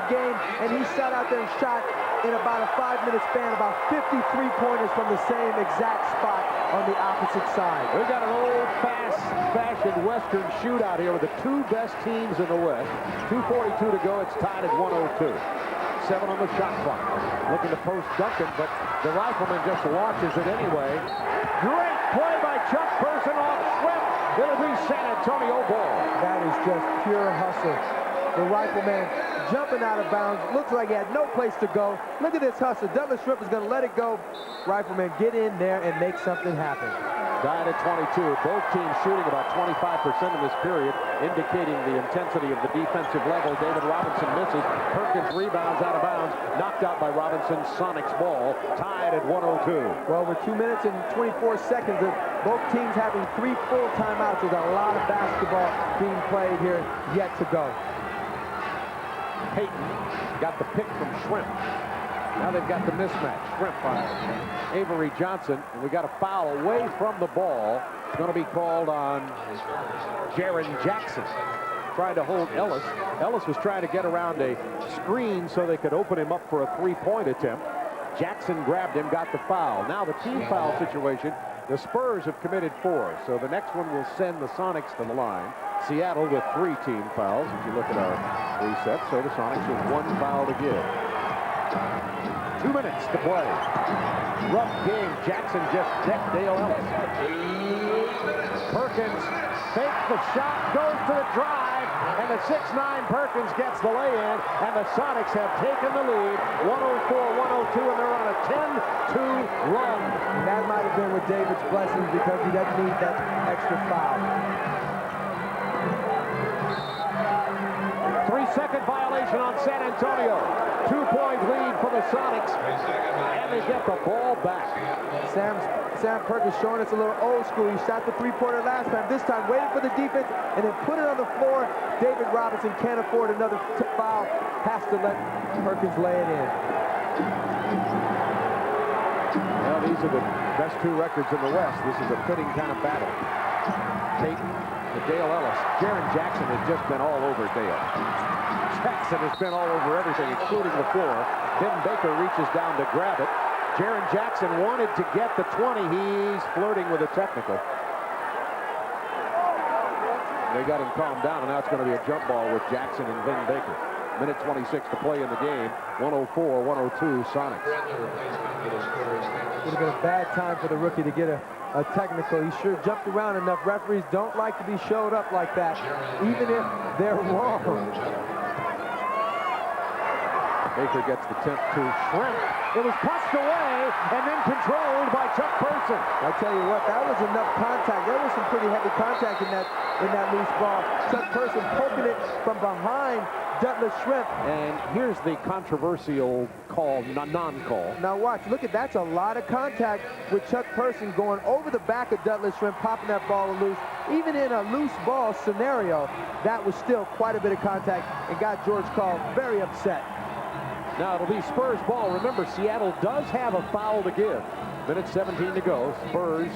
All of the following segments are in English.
the game, and he sat out there and shot in about a 5-minute span, about 50 3-pointers from the same exact spot on the opposite side. We got an old fashioned Western shootout here with the two best teams in the West. 2:42 to go. It's tied at 102. 7 on the shot clock. Looking to post Duncan, but the rifleman just launches it anyway. Great play by Chuck Person off Schwimp. It'll be San Antonio ball. That is just pure hustle. The rifleman jumping out of bounds. Looks like he had no place to go. Look at this hustle. Detlef Schrempf is going to let it go. Rifleman, get in there and make something happen. Tied at 22. Both teams shooting about 25% in this period, indicating the intensity of the defensive level. David Robinson misses. Perkins rebounds out of bounds. Knocked out by Robinson. Sonics ball. Tied at 102. Well, with 2 minutes and 24 seconds of both teams having 3 full timeouts, there's a lot of basketball being played here yet to go. Payton got the pick from Schwimp. Now they've got the mismatch. Schwimp on Avery Johnson. And we got a foul away from the ball. It's going to be called on Jaren Jackson. Trying to hold Ellis. Ellis was trying to get around a screen so they could open him up for a 3-point attempt. Jackson grabbed him, got the foul. Now the team foul situation. The Spurs have committed 4. So the next one will send the Sonics to the line. Seattle with 3 team fouls. If you look at our reset, so the Sonics with 1 foul to give. 2 minutes to play. Rough game. Jackson just decked Dale Ellis. Perkins fakes the shot, goes to the drive, and the 6'9 Perkins gets the lay-in, and the Sonics have taken the lead. 104-102, and they're on a 10-2 run. That might have been with David's blessings because he doesn't need that extra foul. 3-second violation on San Antonio. 2-point lead for the Sonics, and they get the ball back. Sam Perkins showing us a little old school. He shot the 3-pointer last time. This time waited for the defense and then put it on the floor. David Robinson can't afford another foul. Has to let Perkins lay it in. Well, these are the best 2 records in the West. This is a fitting kind of battle. Payton to Dale Ellis. Jaren Jackson has just been all over Dale. Jackson has been all over everything, including the floor. Tim Baker reaches down to grab it. Jaren Jackson wanted to get the 20. He's flirting with a technical. They got him calmed down, and now it's going to be a jump ball with Jackson and Vin Baker. Minute 26 to play in the game. 104-102 Sonics. Would have been a bad time for the rookie to get a technical. He sure jumped around enough. Referees don't like to be showed up like that, even if they're wrong. Baker gets the tip to Schwimp. It was punched away and then controlled by Chuck Person. I tell you what, that was enough contact. There was some pretty heavy contact in that loose ball. Chuck Person poking it from behind Detlef Schrempf. And here's the controversial call, non-call. Now watch, look at that's a lot of contact with Chuck Person going over the back of Detlef Schrempf, popping that ball loose. Even in a loose ball scenario, that was still quite a bit of contact and got George Karl very upset. Now it'll be Spurs ball. Remember, Seattle does have a foul to give. Minute 17 to go. Spurs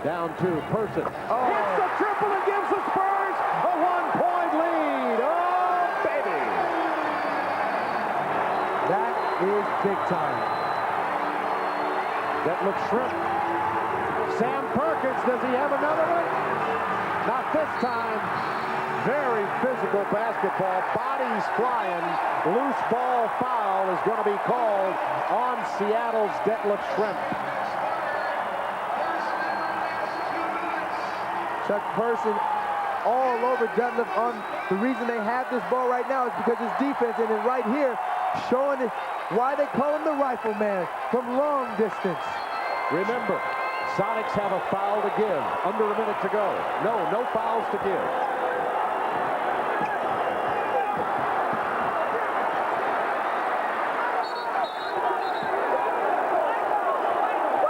down to Person. Oh. Hits the triple and gives the Spurs a 1-point lead. Oh, baby. That is big time. Detlef Schrempf. Sam Perkins, does he have another one? Not this time. Very physical basketball. Bodies flying. Loose ball foul is going to be called on Seattle's Detlef Schrempf. Chuck Person all over Detlef. The reason they have this ball right now is because his defense, and then right here showing why they call him the rifleman from long distance. Remember, Sonics have a foul to give. Under a minute to go. No fouls to give.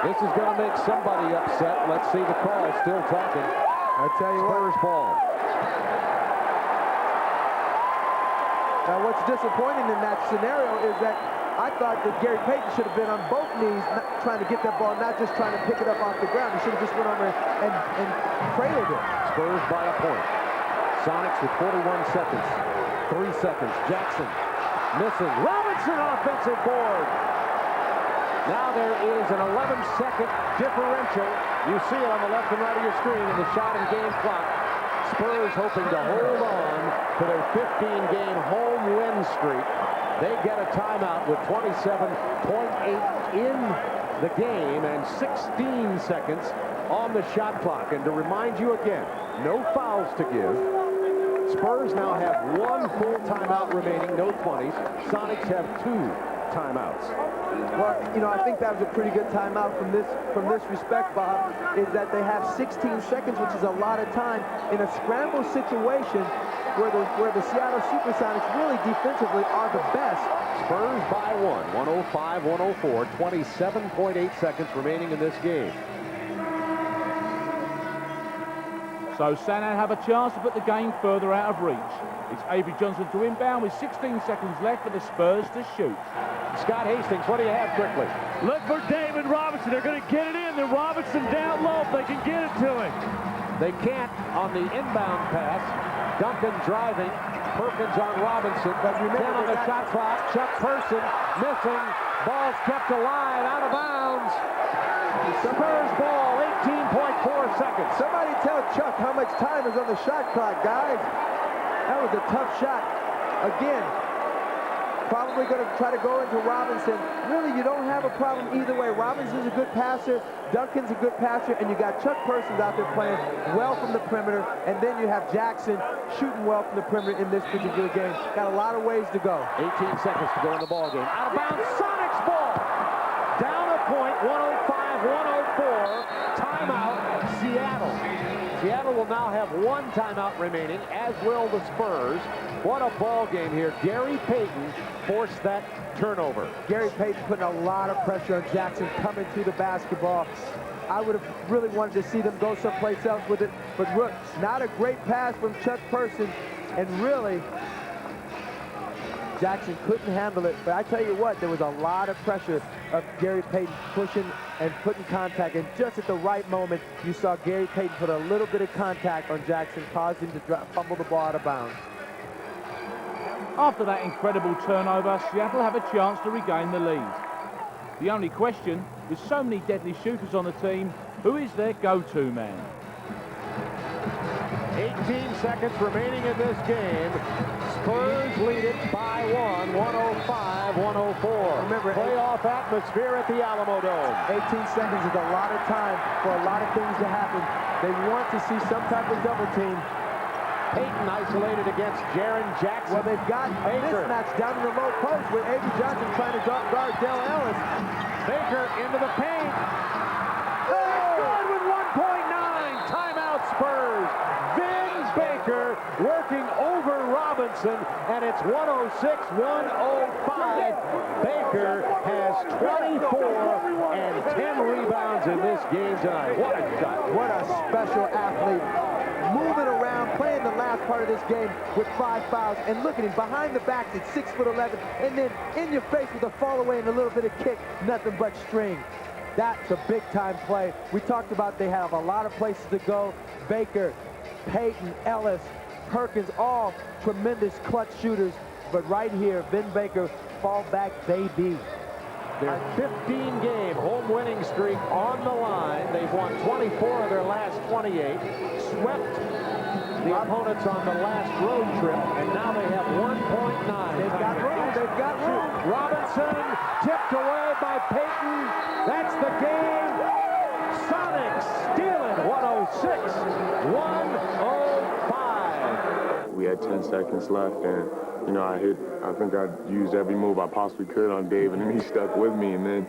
This is going to make somebody upset. Let's see the call. Still talking. I tell you Spurs what. ball. Now, what's disappointing in that scenario is that I thought that Gary Payton should have been on both knees, not trying to get that ball, not just trying to pick it up off the ground. He should have just went over and cradled it. Spurs by a point. Sonics with 41 seconds. 3 seconds. Jackson missing. Robinson offensive board. Now there is an 11-second differential. You see it on the left and right of your screen in the shot and game clock. Spurs hoping to hold on to their 15-game home win streak. They get a timeout with 27.8 in the game and 16 seconds on the shot clock. And to remind you again, no fouls to give. Spurs now have one full timeout remaining, no 20s. Sonics have 2 timeouts. Well, you know, I think that was a pretty good timeout from this respect, Bob, is that they have 16 seconds, which is a lot of time in a scramble situation where the Seattle Supersonics really defensively are the best. Spurs by 1, 105-104, 27.8 seconds remaining in this game. So Sanand have a chance to put the game further out of reach. It's Avery Johnson to inbound with 16 seconds left for the Spurs to shoot. Scott Hastings, what do you have quickly? Look for David Robinson. They're going to get it in. The Robinson down low if they can get it to him. They can't on the inbound pass. Duncan driving. Perkins on Robinson. But remember on the shot clock. Chuck Person missing. Ball's kept alive, out of bounds. Spurs ball, 18.4 seconds. Somebody tell Chuck how much time is on the shot clock, guys. That was a tough shot. Again, probably going to try to go into Robinson. Really, you don't have a problem either way. Robinson's a good passer. Duncan's a good passer. And you got Chuck Persons out there playing well from the perimeter. And then you have Jackson shooting well from the perimeter in this particular game. Got a lot of ways to go. 18 seconds to go in the ball game. Out of bounds, Sonics ball. Down a point, 105-104. Timeout, Seattle. Seattle will now have 1 timeout remaining, as will the Spurs. What a ball game here. Gary Payton forced that turnover. Gary Payton putting a lot of pressure on Jackson coming to the basketball. I would have really wanted to see them go someplace else with it. But look, not a great pass from Chuck Person. And really, Jackson couldn't handle it. But I tell you what, there was a lot of pressure of Gary Payton pushing and putting contact. And just at the right moment, you saw Gary Payton put a little bit of contact on Jackson, caused him to fumble the ball out of bounds. After that incredible turnover, Seattle have a chance to regain the lead. The only question, with so many deadly shooters on the team, who is their go-to man? 18 seconds remaining in this game. Spurs lead it by 1, 105-104. Remember, playoff atmosphere at the Alamo Dome. 18 seconds is a lot of time for a lot of things to happen. They want to see some type of double team. Payton isolated against Jaren Jackson. Well, they've got a mismatch down in the low post with Avery Johnson trying to guard Dale Ellis. Baker into the paint. Good with 1.9. Timeout Spurs. Vin Baker working over Robinson, and it's 106-105. Baker has 24 and 10 rebounds in this game tonight. What a shot. What a special athlete. Moving around, playing the last part of this game with 5 fouls. And look at him, behind the back at 6'11", and then in your face with a fall away and a little bit of kick. Nothing but string. That's a big-time play. We talked about they have a lot of places to go. Baker, Payton, Ellis, Perkins, all tremendous clutch shooters. But right here, Vin Baker, fall back, baby. Their 15-game home winning streak on the line. They've won 24 of their last 28. Swept the opponents on the last road trip, and now they have 1.9. They've got room. They've got room. Robinson tipped away by Payton. That's the game. Sonics steal it. 106-105. We had 10 seconds left, and you know, I think I used every move I possibly could on David, and he stuck with me. And then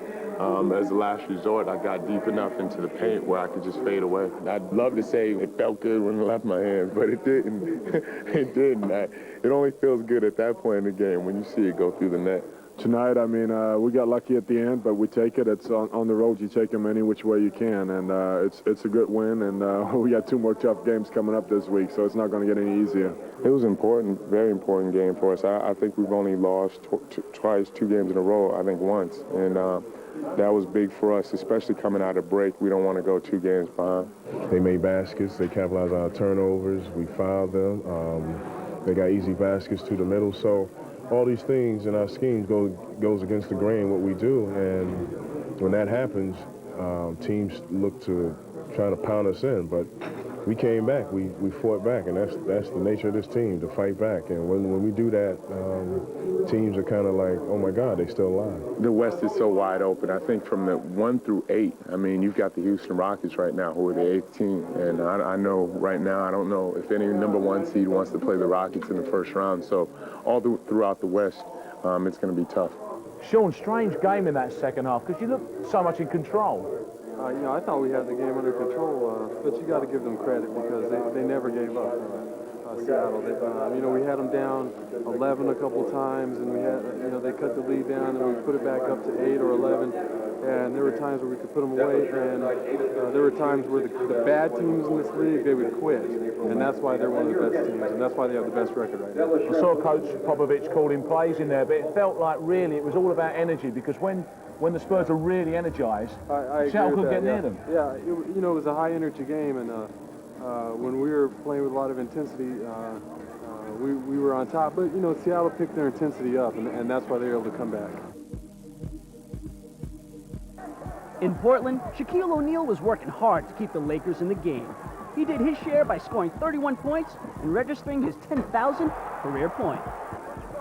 as a last resort, I got deep enough into the paint where I could just fade away. I'd love to say it felt good when it left my hands, but it didn't. It didn't. It only feels good at that point in the game when you see it go through the net. Tonight, I mean, we got lucky at the end, but we take it. It's on the road. You take them any which way you can, and it's a good win. And we got 2 more tough games coming up this week, so it's not going to get any easier. It was important, very important game for us. I think we've only lost twice, 2 games in a row, I think once. And that was big for us, especially coming out of break. We don't want to go 2 games behind. They made baskets. They capitalized on our turnovers. We fouled them. They got easy baskets to the middle. So all these things in our schemes goes against the grain what we do, and when that happens, teams look to try to pound us in. But we came back, we fought back, and that's the nature of this team, to fight back. And when we do that, teams are kind of like, oh my God, they still alive. The West is so wide open. I think from the 1 through 8, I mean, you've got the Houston Rockets right now, who are the 8th team. And I know right now, I don't know if any number 1 seed wants to play the Rockets in the first round. So throughout the West, it's going to be tough. Sean, strange game in that second half because you looked so much in control. I thought we had the game under control, but you got to give them credit because they never gave up. Seattle, we had them down 11 a couple times, and we had, they cut the lead down, and we put it back up to 8 or 11. And there were times where we could put them away, and there were times where the bad teams in this league, they would quit, and that's why they're one of the best teams, and that's why they have the best record right now. I saw Coach Popovich calling plays in there, but it felt like really it was all about energy because when the Spurs are really energized, Seattle couldn't get near them. Yeah, it was a high-energy game, and when we were playing with a lot of intensity, we were on top. But, Seattle picked their intensity up, and that's why they were able to come back. In Portland, Shaquille O'Neal was working hard to keep the Lakers in the game. He did his share by scoring 31 points and registering his 10,000th career point.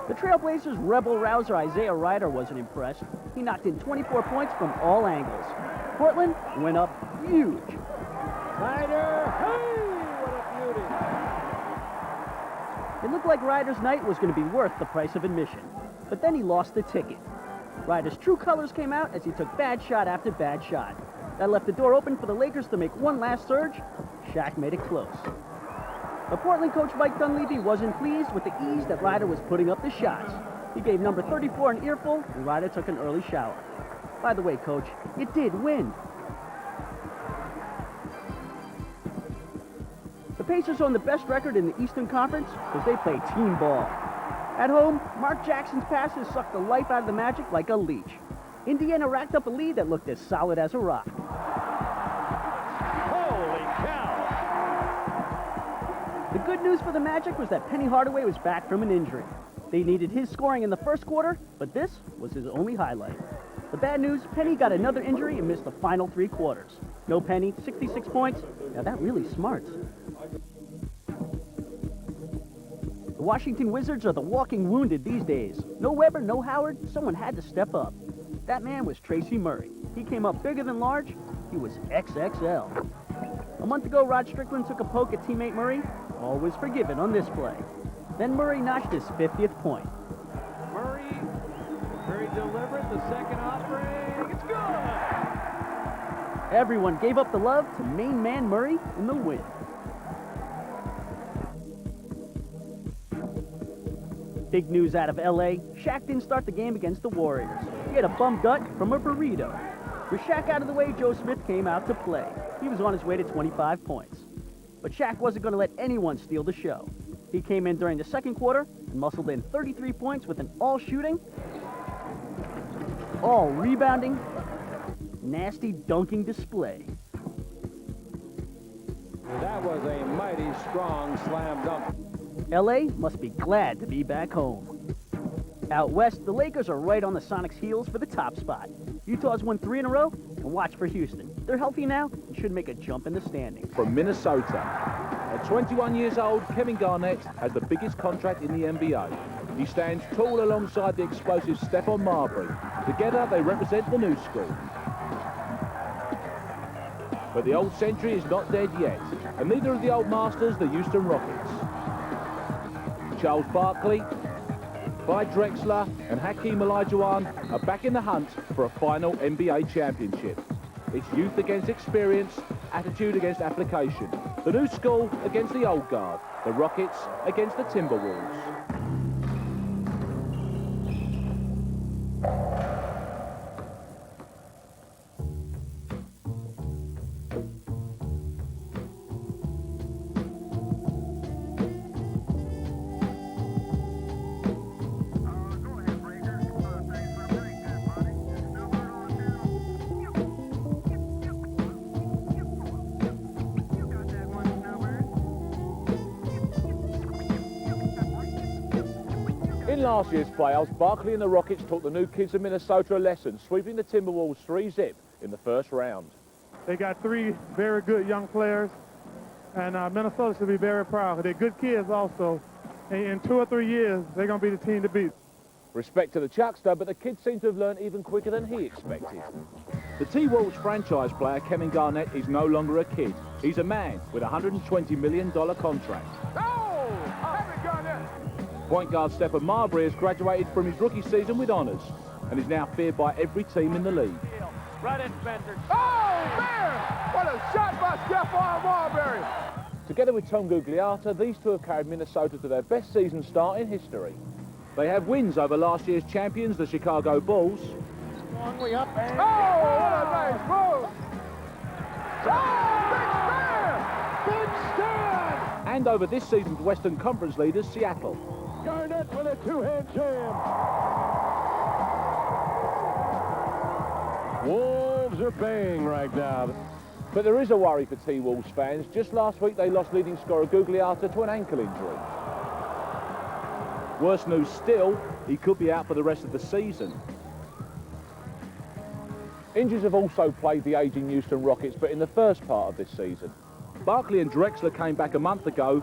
The Trailblazers' rebel-rouser Isaiah Rider wasn't impressed. He knocked in 24 points from all angles. Portland went up huge. Ryder, hey, what a beauty. It looked like Ryder's night was going to be worth the price of admission. But then he lost the ticket. Ryder's true colors came out as he took bad shot after bad shot. That left the door open for the Lakers to make one last surge. Shaq made it close. But Portland coach Mike Dunleavy wasn't pleased with the ease that Ryder was putting up the shots. He gave number 34 an earful, and Ryder took an early shower. By the way, coach, you did win. The Pacers own the best record in the Eastern Conference because they play team ball. At home, Mark Jackson's passes sucked the life out of the Magic like a leech. Indiana racked up a lead that looked as solid as a rock. Holy cow! The good news for the Magic was that Penny Hardaway was back from an injury. They needed his scoring in the first quarter, but this was his only highlight. The bad news, Penny got another injury and missed the final 3 quarters. No Penny, 66 points. Now that really smarts. The Washington Wizards are the walking wounded these days. No Webber, no Howard, someone had to step up. That man was Tracy Murray. He came up bigger than large. He was XXL. A month ago, Rod Strickland took a poke at teammate Murray. All was forgiven on this play. Then Murray notched his 50th point. Murray, very deliberate, the second offering, it's good! Everyone gave up the love to main man Murray in the win. Big news out of L.A., Shaq didn't start the game against the Warriors. He had a bum gut from a burrito. With Shaq out of the way, Joe Smith came out to play. He was on his way to 25 points. But Shaq wasn't going to let anyone steal the show. He came in during the second quarter and muscled in 33 points with an all-shooting, all-rebounding, nasty dunking display. That was a mighty strong slam dunk. L.A. must be glad to be back home. Out west, the Lakers are right on the Sonics' heels for the top spot. Utah's won 3 in a row, and watch for Houston. They're healthy now and should make a jump in the standings. From Minnesota, at 21 years old, Kevin Garnett has the biggest contract in the NBA. He stands tall alongside the explosive Stephon Marbury. Together, they represent the new school. But the old century is not dead yet, and neither are the old masters, the Houston Rockets. Charles Barkley, Clyde Drexler, and Hakeem Olajuwon are back in the hunt for a final NBA championship. It's youth against experience, attitude against application. The new school against the old guard. The Rockets against the Timberwolves. In last year's playoffs, Barkley and the Rockets taught the new kids of Minnesota a lesson, sweeping the Timberwolves 3-zip in the first round. They got 3 very good young players, and Minnesota should be very proud. They're good kids also. In 2 or 3 years, they're going to be the team to beat. Respect to the Chuckster, but the kids seem to have learned even quicker than he expected. The T-Wolves franchise player Kevin Garnett is no longer a kid. He's a man with a $120 million contract. Kevin Garnett! Point guard Stephen Marbury has graduated from his rookie season with honours and is now feared by every team in the league. Right in, Spencer. Oh, man! What a shot by Stephon Marbury! Together with Tom Gugliotta, these two have carried Minnesota to their best season start in history. They have wins over last year's champions, the Chicago Bulls, Longley up and... Oh, what a nice move! Oh, big stand! and over this season's Western Conference leaders, Seattle. Garnett with a two-hand jam. Wolves are baying right now. But there is a worry for T-Wolves fans. Just last week, they lost leading scorer Gugliotta to an ankle injury. Worse news still, he could be out for the rest of the season. Injuries have also plagued the aging Houston Rockets, but in the first part of this season. Barkley and Drexler came back a month ago,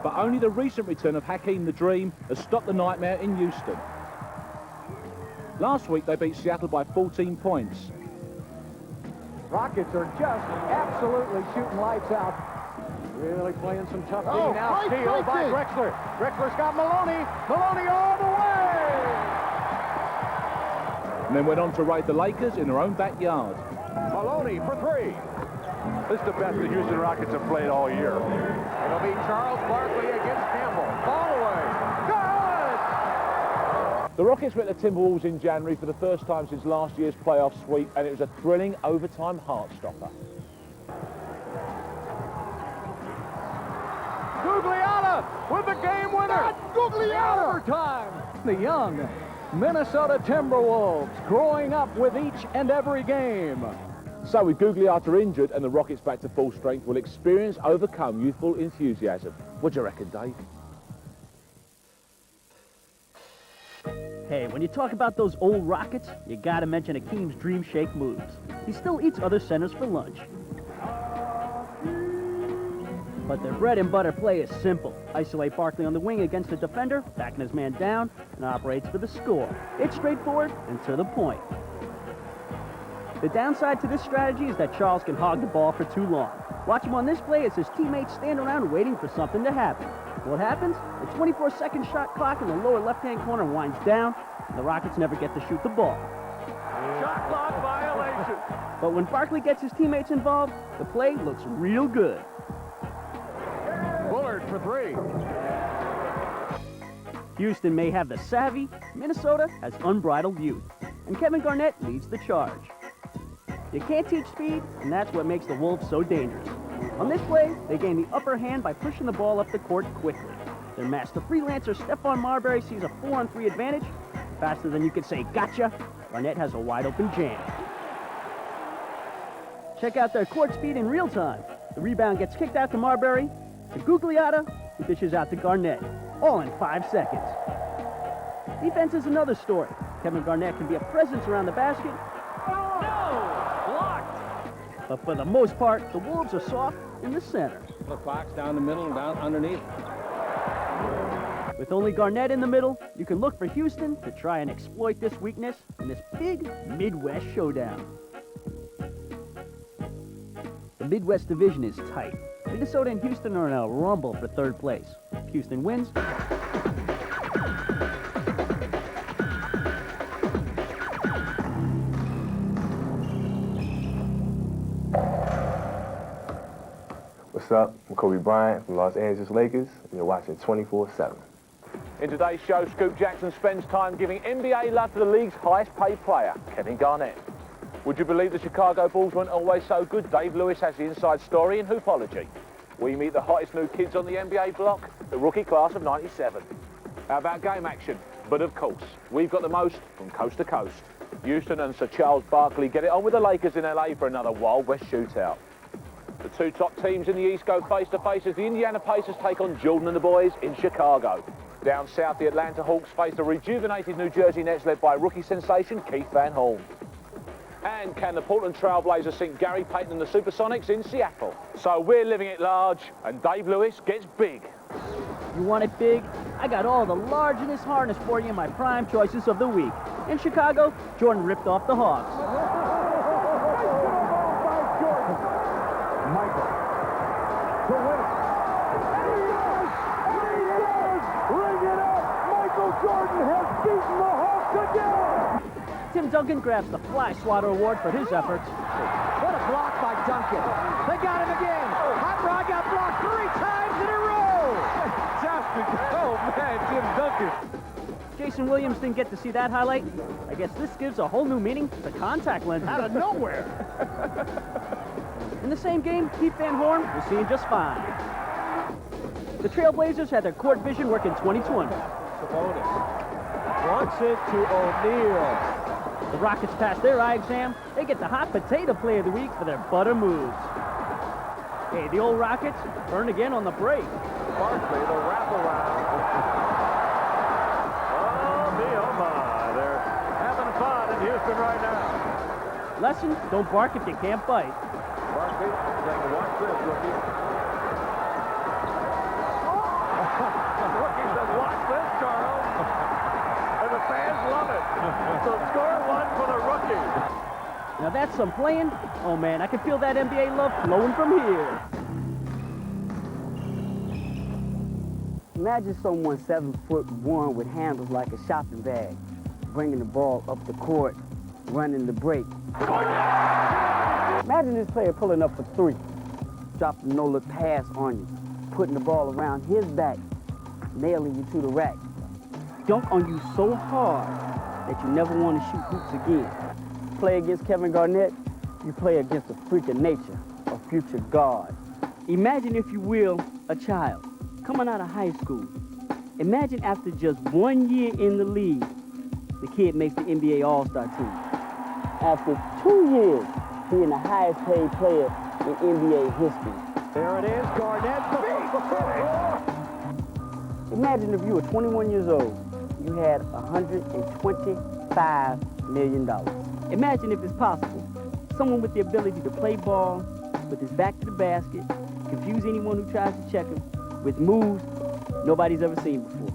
but only the recent return of Hakeem the Dream has stopped the nightmare in Houston. Last week, they beat Seattle by 14 points. Rockets are just absolutely shooting lights out. Really playing some tough D now. Steal by Drexler. Drexler's got Maloney. Maloney all the way! And then went on to raid the Lakers in their own backyard. Maloney for three. This is the best the Houston Rockets have played all year. It'll be Charles Barkley against Campbell. Ball away. Good! The Rockets met the Timberwolves in January for the first time since last year's playoff sweep, and it was a thrilling overtime heartstopper. Gugliotta with the game winner. Gugliotta! Overtime. The young Minnesota Timberwolves growing up with each and every game. So with Gugliotta injured and the Rockets back to full strength, will experience overcome youthful enthusiasm. What do you reckon, Dave? Hey, when you talk about those old Rockets, you gotta mention Hakeem's Dream Shake moves. He still eats other centers for lunch. But their bread and butter play is simple. Isolate Barkley on the wing against the defender, backing his man down, and operates for the score. It's straightforward and to the point. The downside to this strategy is that Charles can hog the ball for too long. Watch him on this play as his teammates stand around waiting for something to happen. What happens? The 24-second shot clock in the lower left-hand corner winds down, and the Rockets never get to shoot the ball. Shot clock violation. But when Barkley gets his teammates involved, the play looks real good. Bullard for three. Houston may have the savvy, Minnesota has unbridled youth, and Kevin Garnett leads the charge. You can't teach speed, and that's what makes the Wolves so dangerous. On this play, they gain the upper hand by pushing the ball up the court quickly. Their master freelancer Stephon Marbury sees a 4-on-3 advantage. Faster than you could say gotcha, Garnett has a wide-open jam. Check out their court speed in real time. The rebound gets kicked out to Marbury, to Gugliotta, who dishes out to Garnett, all in 5 seconds. Defense is another story. Kevin Garnett can be a presence around the basket, but for the most part, the Wolves are soft in the center. The Fox down the middle and down underneath. With only Garnett in the middle, you can look for Houston to try and exploit this weakness in this big Midwest showdown. The Midwest division is tight. Minnesota and Houston are in a rumble for third place. If Houston wins, What's up? I'm Kobe Bryant from Los Angeles Lakers, and you're watching 24/7. In today's show, Scoop Jackson spends time giving NBA love to the league's highest paid player, Kevin Garnett. Would you believe the Chicago Bulls weren't always so good? Dave Lewis has the inside story in Hoopology. We meet the hottest new kids on the NBA block, the rookie class of '97. How about game action? But of course, we've got the most from coast to coast. Houston and Sir Charles Barkley get it on with the Lakers in LA for another Wild West shootout. The two top teams in the East go face-to-face as the Indiana Pacers take on Jordan and the boys in Chicago. Down south, the Atlanta Hawks face the rejuvenated New Jersey Nets led by rookie sensation Keith Van Horn. And can the Portland Trail Blazers sink Gary Payton and the Supersonics in Seattle? So we're living it large, and Dave Lewis gets big. You want it big? I got all the large in this harness for you in my prime choices of the week. In Chicago, Jordan ripped off the Hawks. Michael to win it. Ring it up! Michael Jordan has beaten the Hawks again! Tim Duncan grabs the Fly Swatter Award for his efforts. What a block by Duncan. They got him again. Hot Rod got blocked 3 times in a row. Oh, man, Tim Duncan. Jason Williams didn't get to see that highlight. I guess this gives a whole new meaning to contact lenses. Out of nowhere. In the same game, Keith Van Horn was seeing just fine. The Trailblazers had their court vision working 2020. Sabonis wants it to O'Neal. The Rockets pass their eye exam. They get the hot potato play of the week for their butter moves. Hey, the old Rockets burn again on the break. Barkley, the wraparound. Oh, my. They're having fun in Houston right now. Lesson, don't bark if you can't bite. Barkley saying, watch this, rookie. Rookie says, watch this, Charles. And the fans love it. So score 1 for the rookie. Now that's some playing. Oh man, I can feel that NBA love flowing from here. Imagine someone 7'1" with handles like a shopping bag, bringing the ball up the court, running the break. Imagine this player pulling up for 3, dropping a no-look pass on you, putting the ball around his back, nailing you to the rack. Dunk on you so hard that you never want to shoot hoops again. Play against Kevin Garnett, you play against a freak of nature, a future god. Imagine, if you will, a child coming out of high school. Imagine after just 1 year in the league, the kid makes the NBA All-Star team. After 2 years, being the highest paid player in NBA history. There it is, Garnett. Imagine if you were 21 years old, you had $125 million. Imagine if it's possible, someone with the ability to play ball, with his back to the basket, confuse anyone who tries to check him, with moves nobody's ever seen before.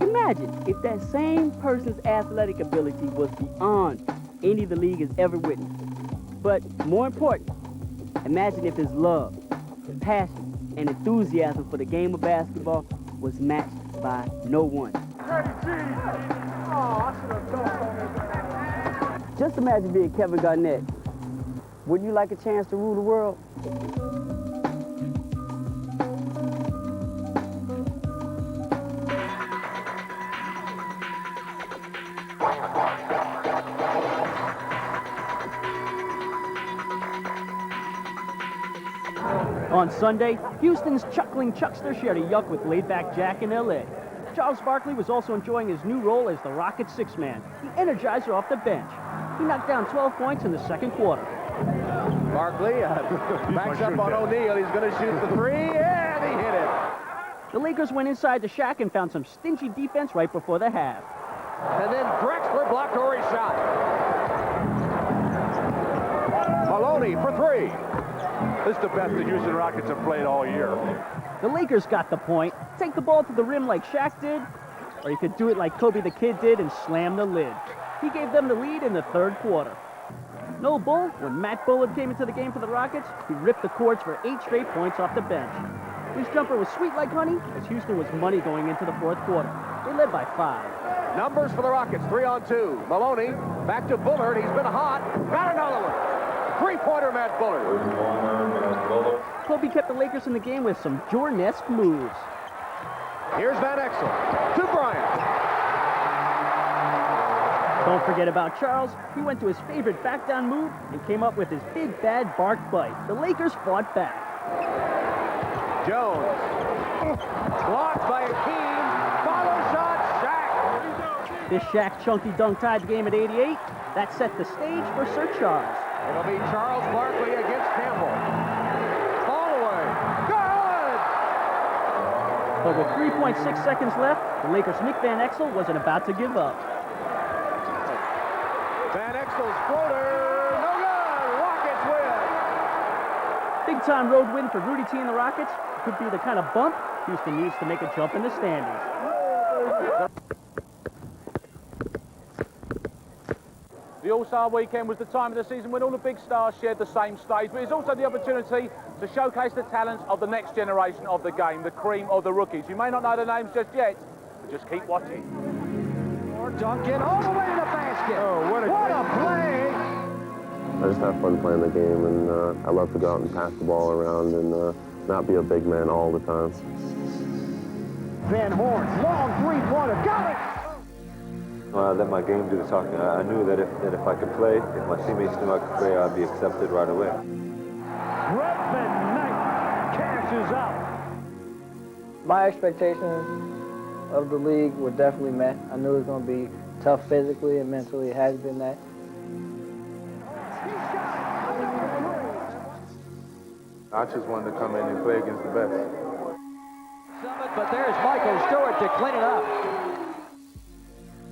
Imagine if that same person's athletic ability was beyond any the league has ever witnessed. But more important, imagine if his love, passion, and enthusiasm for the game of basketball was matched by no one. Just imagine being Kevin Garnett. Wouldn't you like a chance to rule the world? On Sunday, Houston's chuckling Chuckster shared a yuck with laid-back Jack in L.A. Charles Barkley was also enjoying his new role as the Rockets' 6-man, the energizer off the bench. He knocked down 12 points in the second quarter. Barkley backs up on O'Neal. He's going to shoot the 3, and he hit it. The Lakers went inside the Shack and found some stingy defense right before the half. And then Drexler blocked Horry's shot. Maloney for 3. This is the best the Houston Rockets have played all year. The Lakers got the point. Take the ball to the rim like Shaq did, or you could do it like Kobe the Kid did and slam the lid. He gave them the lead in the third quarter. No bull, when Matt Bullard came into the game for the Rockets, he ripped the cords for 8 straight points off the bench. His jumper was sweet like honey, as Houston was money going into the fourth quarter. They led by 5. Numbers for the Rockets, 3-on-2. Maloney back to Bullard. He's been hot. Got another one. 3-pointer, Matt Bullard. Kobe kept the Lakers in the game with some Jordan-esque moves. Here's Van Exel to Bryant. Don't forget about Charles. He went to his favorite back-down move and came up with his big bad bark bite. The Lakers fought back. Jones. Blocked by Hakeem. Follow shot, Shaq. This Shaq chunky dunk tied the game at 88. That set the stage for Sir Charles. It'll be Charles Barkley against Campbell. All the way. Good! But with 3.6 seconds left, the Lakers' Nick Van Exel wasn't about to give up. Van Exel's floater, no good. Rockets win. Big-time road win for Rudy T and the Rockets. Could be the kind of bump Houston needs to make a jump in the standings. The All-Star Weekend was the time of the season when all the big stars shared the same stage, but it's also the opportunity to showcase the talents of the next generation of the game, the cream of the rookies. You may not know the names just yet, but just keep watching. Duncan all the way to the basket. Oh, what a play! I just have fun playing the game, and I love to go out and pass the ball around and not be a big man all the time. Van Horn, long three-pointer, got it! I let my game do the talking. I knew that if I could play, if my teammates knew I could play, I'd be accepted right away. Redmond Knight cashes out. My expectations of the league were definitely met. I knew it was going to be tough physically and mentally. It has been that. I just wanted to come in and play against the best. But there's Michael Stewart to clean it up.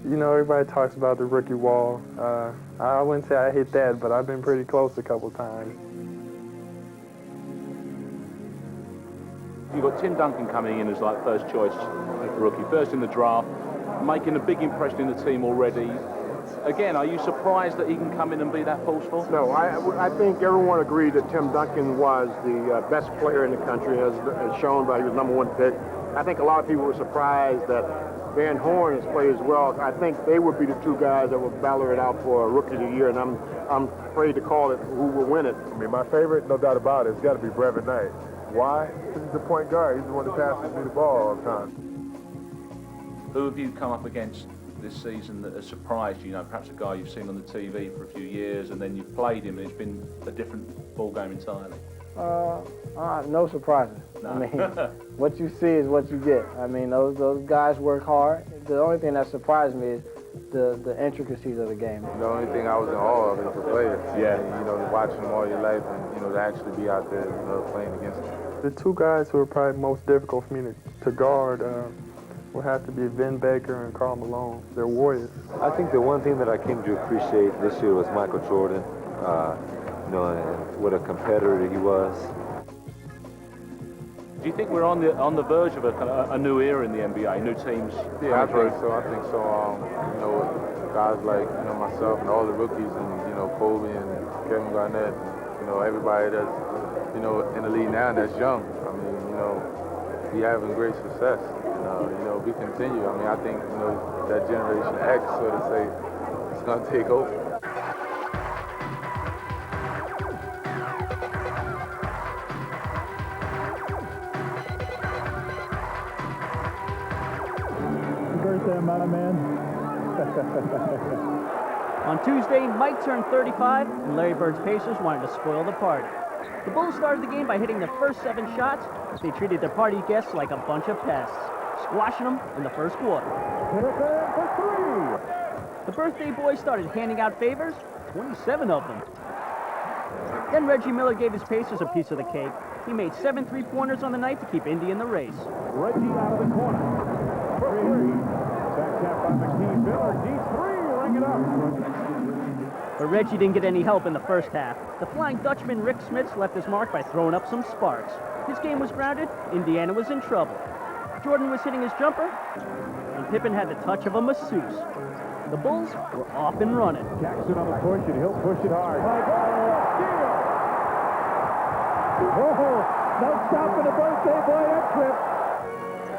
You know, everybody talks about the rookie wall. I wouldn't say I hit that, but I've been pretty close a couple times. You've got Tim Duncan coming in as like first choice rookie, first in the draft, making a big impression in the team already. Again, are you surprised that he can come in and be that forceful? No, I think everyone agreed that Tim Duncan was the best player in the country, as shown by his #1 pick. I think a lot of people were surprised that Van Horn has played as well. I think they would be the two guys that would battle it out for Rookie of the Year, and I'm afraid to call it who will win it. I mean, my favorite, no doubt about it, it's got to be Brevin Knight. Why? Because he's the point guard. He's the one that passes me the ball all the time. Who have you come up against this season that has surprised you? You know, perhaps a guy you've seen on the TV for a few years, and then you've played him, and it's been a different ball game entirely. No surprises. No. I mean, what you see is what you get. I mean, those guys work hard. The only thing that surprised me is the intricacies of the game. The only thing I was in awe of is the players. Yeah. And, you know, watching them all your life and, you know, to actually be out there, you know, playing against them. The two guys who are probably most difficult for me to guard will have to be Vin Baker and Karl Malone. They're warriors. I think the one thing that I came to appreciate this year was Michael Jordan. You know, and what a competitor he was. Do you think we're on the verge of a new era in the NBA, new teams? Yeah, I think so. I think so. You know, guys like, you know, myself and all the rookies and, you know, Kobe and Kevin Garnett, you know, everybody that's, you know, in the league now that's young. I mean, you know, we having great success. And, you know, we continue. I mean, I think, you know, that Generation X, so to say, it's going to take over. Birthday, my man. On Tuesday, Mike turned 35, and Larry Bird's Pacers wanted to spoil the party. The Bulls started the game by hitting their first 7 shots. They treated their party guests like a bunch of pests, squashing them in the first quarter. The birthday boy started handing out favors, 27 of them. Then Reggie Miller gave his Pacers a piece of the cake. He made 7 three-pointers on the night to keep Indy in the race. Reggie out of the corner. For 3. Back tap by McKee. Miller, D3, ring it up. But Reggie didn't get any help in the first half. The Flying Dutchman Rick Smits left his mark by throwing up some sparks. His game was grounded. Indiana was in trouble. Jordan was hitting his jumper, and Pippen had the touch of a masseuse. The Bulls were off and running. Jackson on the push, and he'll push it hard. Oh, no stopping the birthday boy that trip.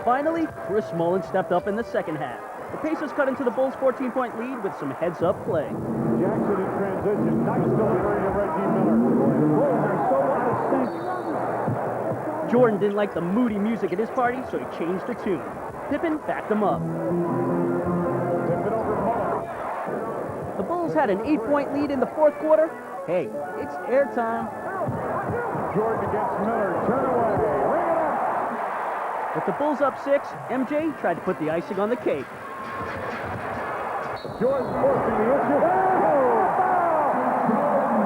Finally, Chris Mullin stepped up in the second half. The Pacers cut into the Bulls' 14-point lead with some heads-up play. Jackson in transition. Nice delivery to Reggie Miller. The Bulls are so out of sync. Jordan didn't like the moody music at his party, so he changed the tune. Pippen backed him up. The Bulls had an 8-point lead in the fourth quarter. Hey, it's airtime. Jordan against Miller. Turn away. Ring it up. With the Bulls up 6, MJ tried to put the icing on the cake. Jordan forcing the issue.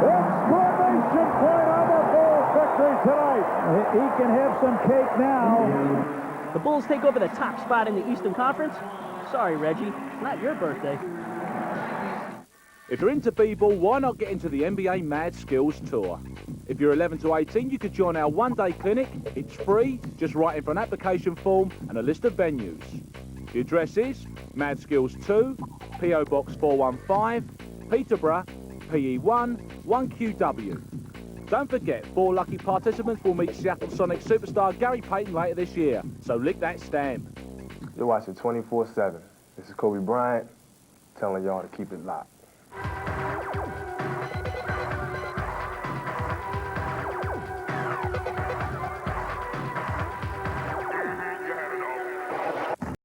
Exclamation point on the Bulls victory tonight. He can have some cake now. The Bulls take over the top spot in the Eastern Conference. Sorry, Reggie, it's not your birthday. If you're into b-ball, why not get into the NBA Mad Skills Tour? If you're 11 to 18, you could join our one-day clinic. It's free. Just write in for an application form and a list of venues. The address is Mad Skills 2, P.O. Box 415, Peterborough, PE1, 1QW. Don't forget, 4 lucky participants will meet Seattle Sonics superstar Gary Payton later this year. So lick that stamp. You're watching 24/7. This is Kobe Bryant telling y'all to keep it locked.